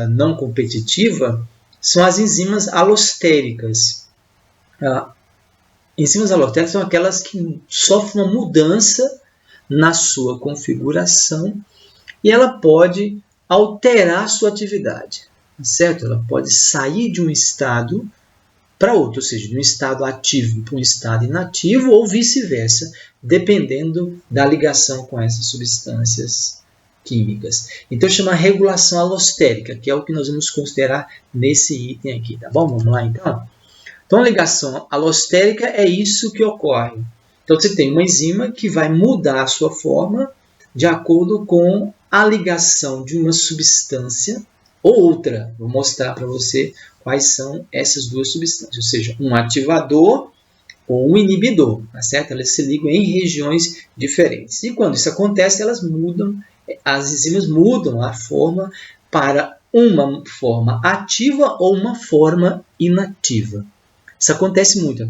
não competitiva são as enzimas alostéricas. Enzimas alostéricas são aquelas que sofrem uma mudança na sua configuração e ela pode alterar sua atividade, certo? Ela pode sair de um estado para outro, ou seja, de um estado ativo para um estado inativo ou vice-versa, dependendo da ligação com essas substâncias químicas. Então, chama regulação alostérica, que é o que nós vamos considerar nesse item aqui, tá bom? Vamos lá, então? Então, a ligação alostérica é isso que ocorre. Então, você tem uma enzima que vai mudar a sua forma de acordo com a ligação de uma substância ou outra. Vou mostrar para você quais são essas duas substâncias, ou seja, um ativador ou um inibidor, tá certo? Elas se ligam em regiões diferentes. E quando isso acontece, elas mudam, as enzimas mudam a forma para uma forma ativa ou uma forma inativa. Isso acontece muito.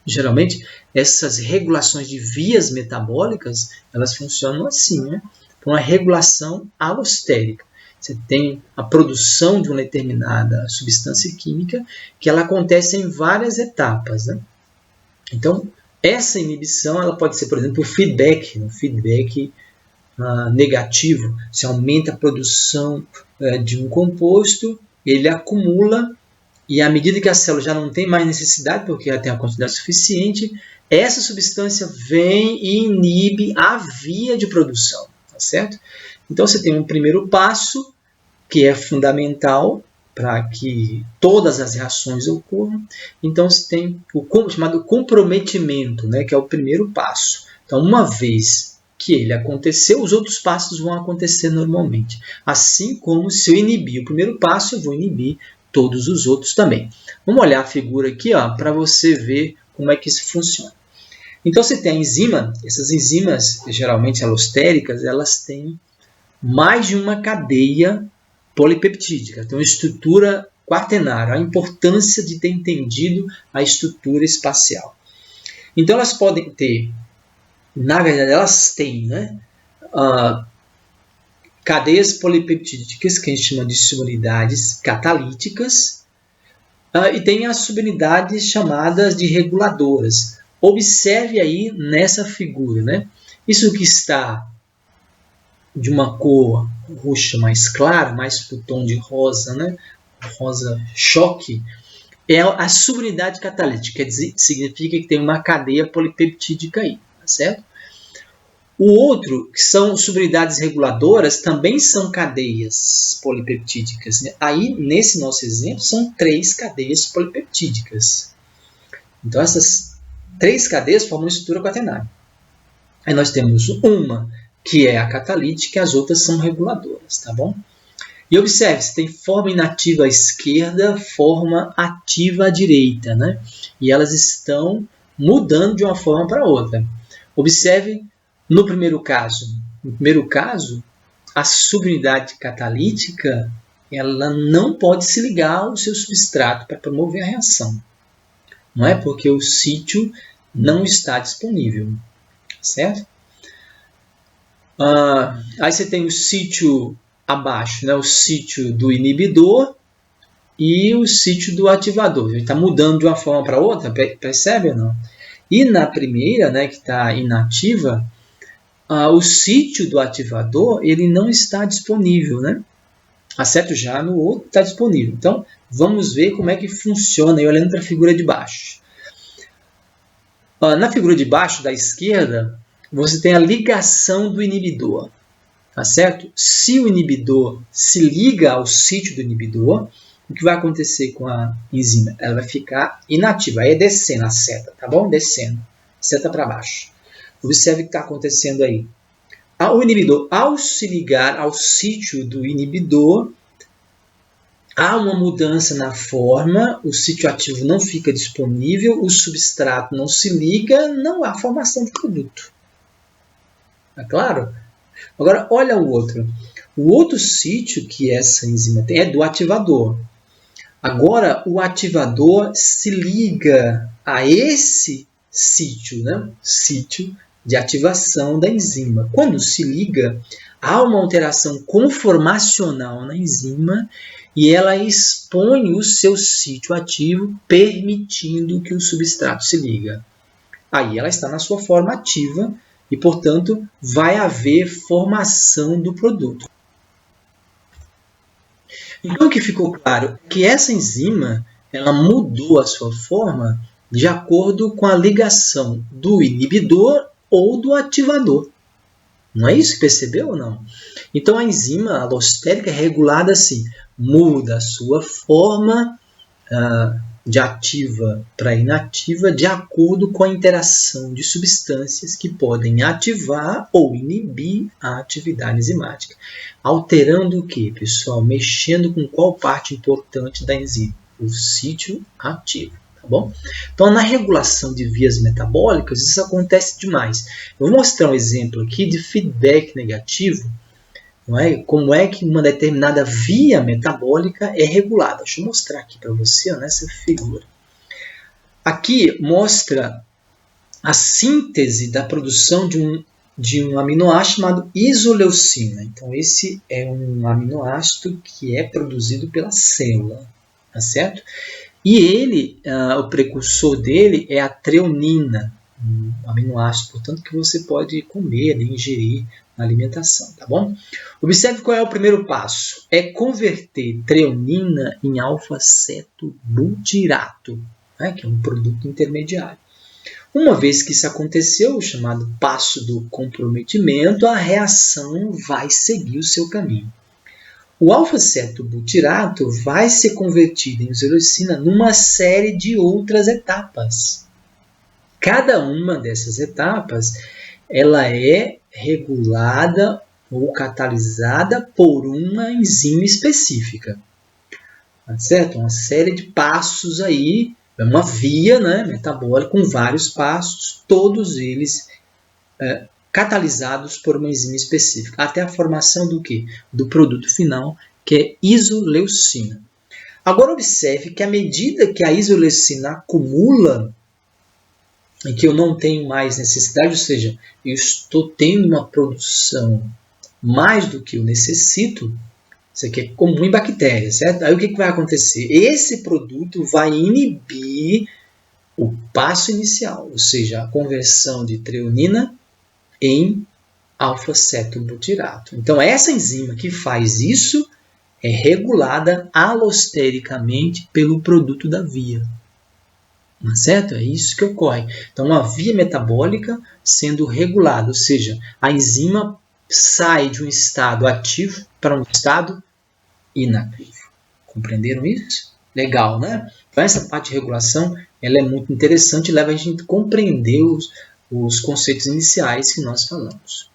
Geralmente, essas regulações de vias metabólicas, elas funcionam assim, né? Com uma regulação alostérica. Você tem a produção de uma determinada substância química que ela acontece em várias etapas, né? Então, essa inibição ela pode ser, por exemplo, o feedback, um feedback negativo. Você aumenta a produção de um composto, ele acumula, e à medida que a célula já não tem mais necessidade, porque ela tem a quantidade suficiente, essa substância vem e inibe a via de produção, tá certo? Então, você tem um primeiro passo, que é fundamental para que todas as reações ocorram. Então, você tem o chamado comprometimento, né, que é o primeiro passo. Então, uma vez que ele aconteceu, os outros passos vão acontecer normalmente. Assim como se eu inibir o primeiro passo, eu vou inibir todos os outros também. Vamos olhar a figura aqui para você ver como é que isso funciona. Então, você tem a enzima, essas enzimas, geralmente alostéricas, elas têm mais de uma cadeia polipeptídica, tem uma estrutura quaternária, a importância de ter entendido a estrutura espacial. Então, elas podem ter, na verdade, elas têm, né, cadeias polipeptídicas, que a gente chama de subunidades catalíticas, e tem as subunidades chamadas de reguladoras. Observe aí nessa figura, né? Isso que está de uma cor roxa mais clara, mais para o tom de rosa, né? Rosa choque, é a subunidade catalítica, quer dizer, significa que tem uma cadeia polipeptídica aí, tá certo? O outro, que são subunidades reguladoras, também são cadeias polipeptídicas, né? Aí, nesse nosso exemplo, são 3 cadeias polipeptídicas. Então, essas 3 cadeias formam uma estrutura quaternária. Aí nós temos uma que é a catalítica, e as outras são reguladoras, tá bom? E observe, você tem forma inativa à esquerda, forma ativa à direita, né? E elas estão mudando de uma forma para outra. Observe no primeiro caso. No primeiro caso, a subunidade catalítica ela não pode se ligar ao seu substrato para promover a reação. Não é porque o sítio não está disponível, certo? Aí você tem o sítio abaixo, né? O sítio do inibidor e o sítio do ativador. Ele está mudando de uma forma para outra, percebe ou não? E na primeira, né, que está inativa, o sítio do ativador ele não está disponível, né? Certo? Já no outro está disponível. Então, vamos ver como é que funciona, aí, olhando para a figura de baixo. Na figura de baixo, da esquerda, você tem a ligação do inibidor. Tá certo? Se o inibidor se liga ao sítio do inibidor, o que vai acontecer com a enzima? Ela vai ficar inativa. Aí é descendo a seta, tá bom? Descendo. Seta para baixo. Observe o que está acontecendo aí. O inibidor, ao se ligar ao sítio do inibidor, há uma mudança na forma, o sítio ativo não fica disponível, o substrato não se liga, não há formação de produto. Tá claro? Agora, olha o outro. O outro sítio que essa enzima tem é do ativador. Agora, o ativador se liga a esse sítio, né? Sítio de ativação da enzima. Quando se liga, há uma alteração conformacional na enzima e ela expõe o seu sítio ativo, permitindo que o substrato se liga. Aí ela está na sua forma ativa e, portanto, vai haver formação do produto. Então, o que ficou claro é que essa enzima ela mudou a sua forma de acordo com a ligação do inibidor ou do ativador. Não é isso que percebeu ou não? Então, a enzima alostérica é regulada assim, muda a sua forma de ativa para inativa de acordo com a interação de substâncias que podem ativar ou inibir a atividade enzimática. Alterando o que, pessoal? Mexendo com qual parte importante da enzima? O sítio ativo. Tá bom? Então, na regulação de vias metabólicas, isso acontece demais. Eu vou mostrar um exemplo aqui de feedback negativo. Não é? Como é que uma determinada via metabólica é regulada. Deixa eu mostrar aqui para você nessa figura. Aqui mostra a síntese da produção de um aminoácido chamado isoleucina. Então, esse é um aminoácido que é produzido pela célula. Tá certo? E ele, o precursor dele é a treonina, um aminoácido, portanto, que você pode comer, ingerir na alimentação, tá bom? Observe qual é o primeiro passo. É converter treonina em alfa-cetobutirato, né, que é um produto intermediário. Uma vez que isso aconteceu, o chamado passo do comprometimento, a reação vai seguir o seu caminho. O alfa-cetobutirato vai ser convertido em isoleucina numa série de outras etapas. Cada uma dessas etapas ela é regulada ou catalisada por uma enzima específica. Tá certo? Uma série de passos aí, é uma via, né, metabólica com vários passos, todos eles catalisados por uma enzima específica, até a formação do quê? Do produto final, que é isoleucina. Agora observe que à medida que a isoleucina acumula, em que eu não tenho mais necessidade, ou seja, eu estou tendo uma produção mais do que eu necessito, isso aqui é comum em bactérias, certo? Aí o que vai acontecer? Esse produto vai inibir o passo inicial, ou seja, a conversão de treonina em alfa-cetobutirato. Então, essa enzima que faz isso é regulada alostericamente pelo produto da via. Certo? É isso que ocorre. Então, uma via metabólica sendo regulada, ou seja, a enzima sai de um estado ativo para um estado inativo. Compreenderam isso? Legal, né? Então, essa parte de regulação ela é muito interessante e leva a gente a compreender os conceitos iniciais que nós falamos.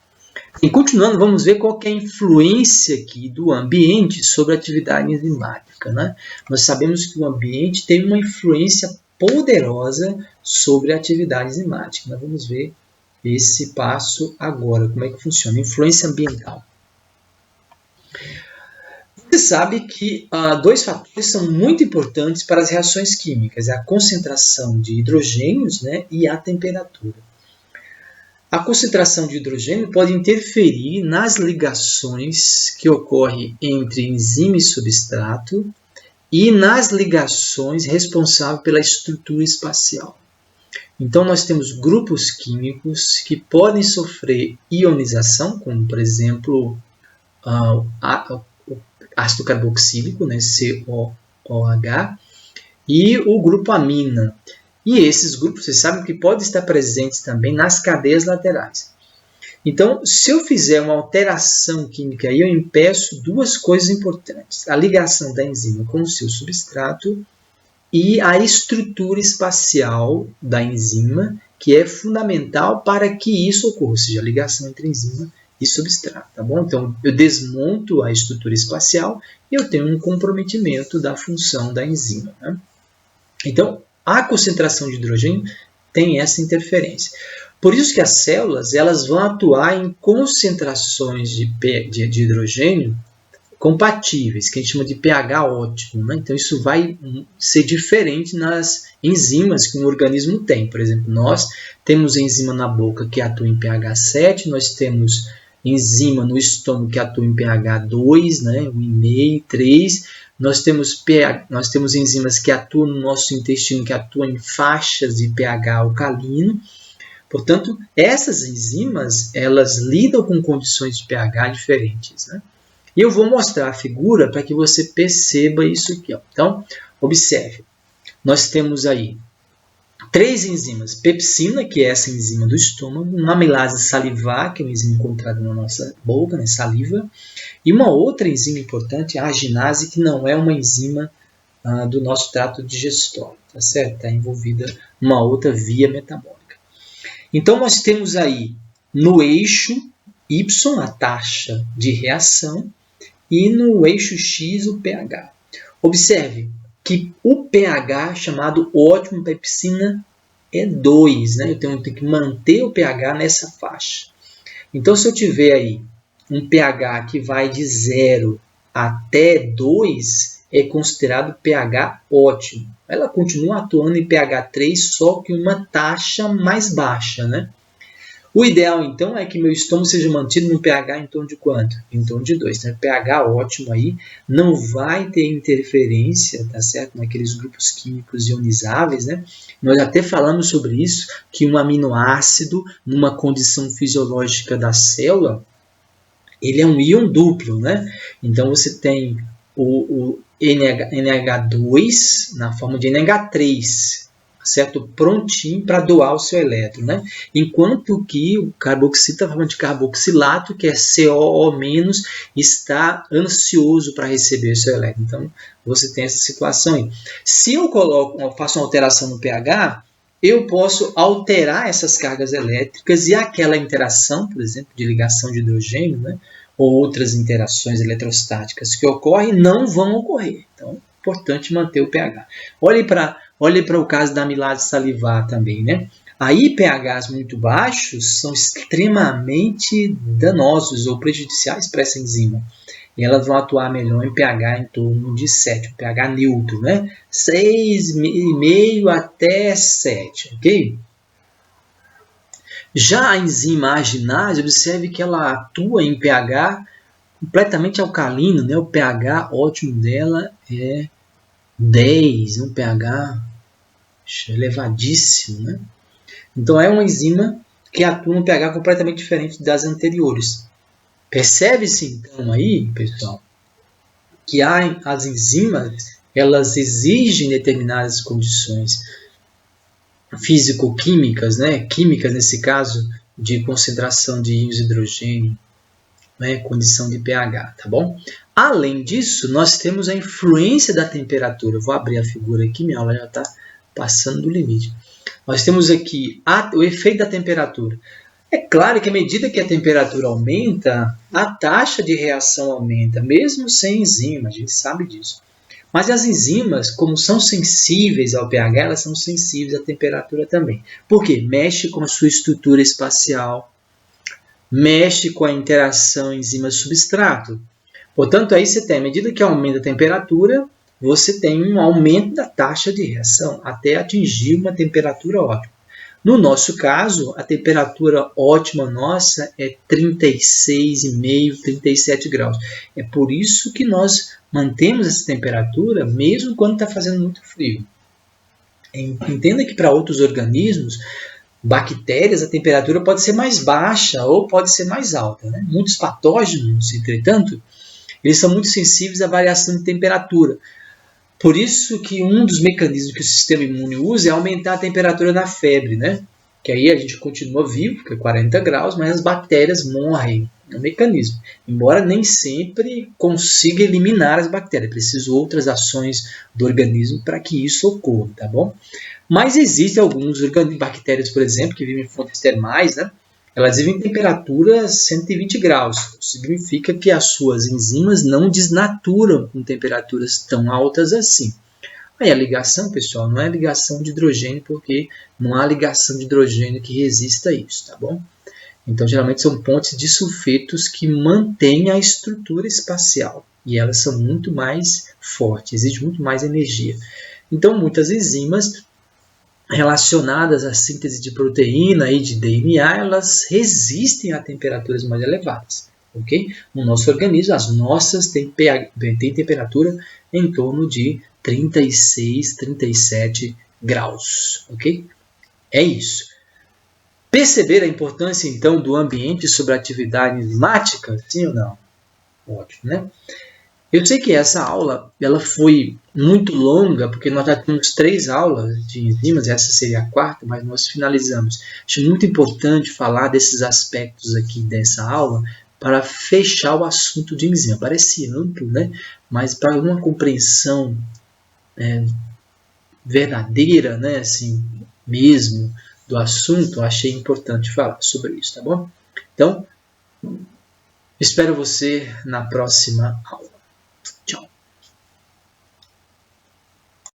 E continuando, vamos ver qual que é a influência aqui do ambiente sobre a atividade enzimática, né? Nós sabemos que o ambiente tem uma influência poderosa sobre a atividade enzimática. Nós vamos ver esse passo agora, como é que funciona. Influência ambiental. Você sabe que dois fatores são muito importantes para as reações químicas, a concentração de hidrogênios, né, e a temperatura. A concentração de hidrogênio pode interferir nas ligações que ocorrem entre enzima e substrato e nas ligações responsáveis pela estrutura espacial. Então, nós temos grupos químicos que podem sofrer ionização, como, por exemplo, o ácido carboxílico, né, COOH, e o grupo amina. E esses grupos, vocês sabem que podem estar presentes também nas cadeias laterais. Então, se eu fizer uma alteração química aí, eu impeço duas coisas importantes. A ligação da enzima com o seu substrato e a estrutura espacial da enzima, que é fundamental para que isso ocorra, ou seja, a ligação entre enzima e substrato. Tá bom? Então, eu desmonto a estrutura espacial e eu tenho um comprometimento da função da enzima. Né? Então, a concentração de hidrogênio tem essa interferência. Por isso que as células elas vão atuar em concentrações de hidrogênio compatíveis, que a gente chama de pH ótimo, né? Então isso vai ser diferente nas enzimas que um organismo tem. Por exemplo, nós temos enzima na boca que atua em pH 7, nós temos enzima no estômago que atua em pH 2, né? 1,5, 3. Nós temos enzimas que atuam no nosso intestino, que atuam em faixas de pH alcalino. Portanto, essas enzimas, elas lidam com condições de pH diferentes, né? E eu vou mostrar a figura para que você perceba isso aqui, ó. Então, observe. Nós temos aí 3 enzimas. Pepsina, que é essa enzima do estômago. Uma amilase salivar, que é uma enzima encontrada na nossa boca, na saliva. E uma outra enzima importante, a arginase, que não é uma enzima do nosso trato digestório, tá certo? Está envolvida numa outra via metabólica. Então, nós temos aí no eixo Y a taxa de reação e no eixo X o pH. Observe que o pH chamado ótimo pepsina é 2, né? Eu tenho que manter o pH nessa faixa. Então, se eu tiver aí um pH que vai de 0 até 2, é considerado pH ótimo. Ela continua atuando em pH 3, só que uma taxa mais baixa, né? O ideal, então, é que meu estômago seja mantido no pH em torno de quanto? Em torno de 2. Então, pH ótimo aí, não vai ter interferência, tá certo? Naqueles grupos químicos ionizáveis, né? Nós até falamos sobre isso, que um aminoácido, numa condição fisiológica da célula, ele é um íon duplo, né? Então, você tem o NH2 na forma de NH3, certo? Prontinho para doar o seu elétron, né? Enquanto que o carboxilo está falando de carboxilato, que é COO-, está ansioso para receber o seu elétron. Então, você tem essa situação aí. Se eu faço uma alteração no pH, eu posso alterar essas cargas elétricas e aquela interação, por exemplo, de ligação de hidrogênio, né? Ou outras interações eletrostáticas que ocorrem, não vão ocorrer. Então, é importante manter o pH. Olhe para o caso da amilase salivar também, né? Aí, pHs muito baixos são extremamente danosos ou prejudiciais para essa enzima. E elas vão atuar melhor em pH em torno de 7, pH neutro, né? 6,5 até 7, ok? Já a enzima arginase, observe que ela atua em pH completamente alcalino, né? O pH ótimo dela é 10, um pH elevadíssimo, né? Então, é uma enzima que atua no pH completamente diferente das anteriores. Percebe-se, então, aí, pessoal, que as enzimas, elas exigem determinadas condições físico-químicas, né? Químicas, nesse caso, de concentração de íons de hidrogênio, né? Condição de pH, tá bom? Além disso, nós temos a influência da temperatura. Eu vou abrir a figura aqui, minha aula já está passando do limite. Nós temos aqui o efeito da temperatura. É claro que à medida que a temperatura aumenta, a taxa de reação aumenta, mesmo sem enzima, a gente sabe disso. Mas as enzimas, como são sensíveis ao pH, elas são sensíveis à temperatura também. Por quê? Mexe com a sua estrutura espacial, mexe com a interação enzima-substrato. Portanto, aí você tem, à medida que aumenta a temperatura, você tem um aumento da taxa de reação, até atingir uma temperatura ótima. No nosso caso, a temperatura ótima nossa é 36,5, 37 graus. É por isso que nós mantemos essa temperatura mesmo quando está fazendo muito frio. Entenda que para outros organismos, bactérias, a temperatura pode ser mais baixa ou pode ser mais alta, né? Muitos patógenos, entretanto, eles são muito sensíveis à variação de temperatura. Por isso que um dos mecanismos que o sistema imune usa é aumentar a temperatura na febre, né? Que aí a gente continua vivo, que é 40 graus, mas as bactérias morrem. É um mecanismo. Embora nem sempre consiga eliminar as bactérias. É preciso outras ações do organismo para que isso ocorra, tá bom? Mas existem alguns bactérias, por exemplo, que vivem em fontes termais, né? Elas vivem em temperatura 120 graus. Significa que as suas enzimas não desnaturam com temperaturas tão altas assim. Aí a ligação, pessoal, não é ligação de hidrogênio, porque não há ligação de hidrogênio que resista a isso, tá bom? Então, geralmente são pontes de sulfetos que mantêm a estrutura espacial. E elas são muito mais fortes, exige muito mais energia. Então, muitas enzimas relacionadas à síntese de proteína e de DNA, elas resistem a temperaturas mais elevadas. Okay? No nosso organismo, as nossas têm temperatura em torno de 36, 37 graus. Okay? É isso. Perceber a importância, então, do ambiente sobre a atividade enzimática? Sim ou não? Ótimo, né? Eu sei que essa aula ela foi muito longa, porque nós já temos 3 aulas de enzimas, essa seria a 4ª, mas nós finalizamos. Acho muito importante falar desses aspectos aqui dessa aula para fechar o assunto de enzima. Parece amplo, né? Mas para uma compreensão verdadeira, né? Assim, mesmo, do assunto, eu achei importante falar sobre isso, tá bom? Então, espero você na próxima aula.